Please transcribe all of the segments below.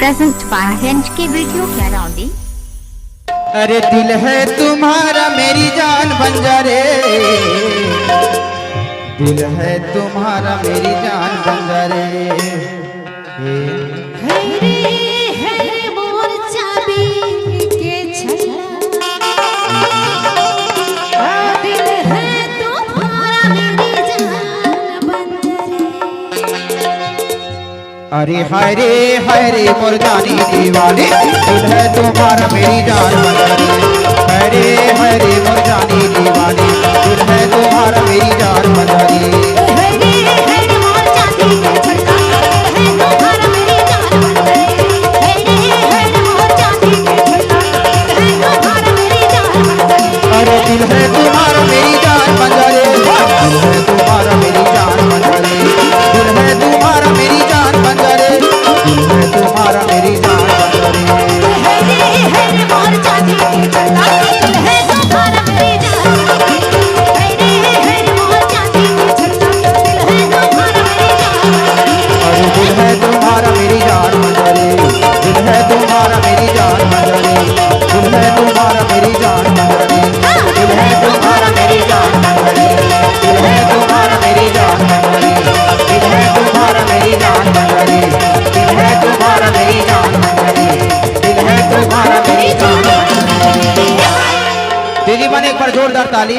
Present by हेंच की video कैराउंडी। अरे दिल है तुम्हारा मेरी जान बन जा रे, दिल है तुम्हारा मेरी जान बन जा रे। अरे हाय रे मोर जानी दीवानी, दिल है तुम्हारा मेरी जान बन जा रे। हाय रे मोर जानी दीवानी, दिल है तुम्हारा मेरी जान बन जा रे। अरे दिल है तुम्हारा मेरी जान बन जा रे, दिल है तुम्हारा मेरी जान बन जा रे, दिल है तुम्हारा मेरी जान बन जा रे, दिल है तुम्हारा मेरी जान बन जा रे। अरे दिल है तुम्हारा मेरी जान बन जा रे, दिल है तुम्हारा मेरी जान बन जा रे, दिल है तुम्हारा मेरी जान बन जा रे, दिल है तुम्हारा मेरी जान बन जा रे, दिल है तुम्हारा मेरी जान बन जा रे, दिल है तुम्हारा मेरी जान बन जा रे, दिल है तुम्हारा मेरी जान बन जा रे, दिल है तुम्हारा मेरी जान बन जा रे। दीदी बने एक बार जोरदार ताली।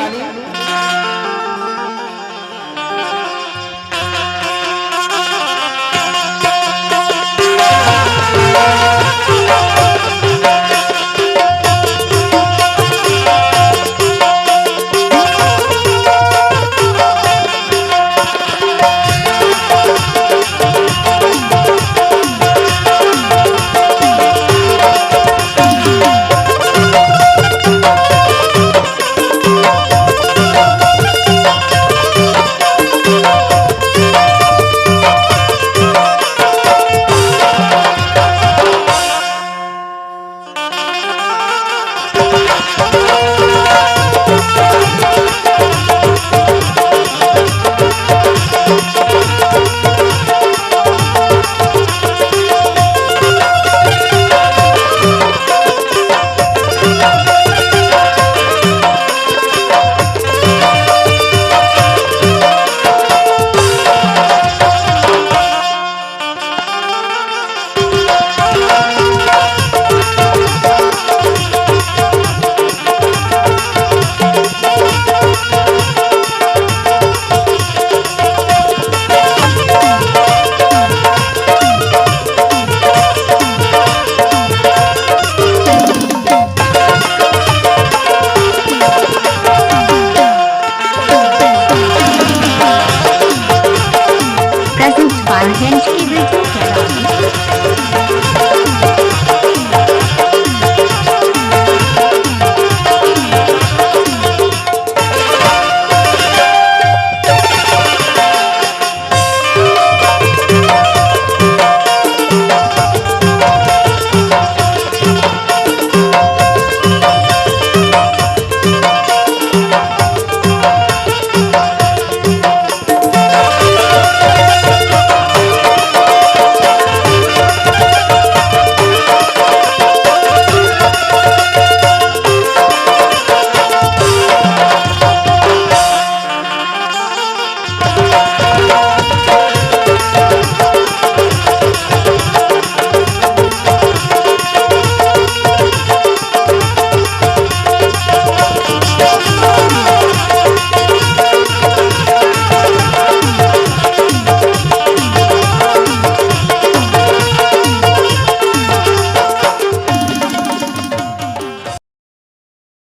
प्रेजेंट बाय हेंच की वीडियो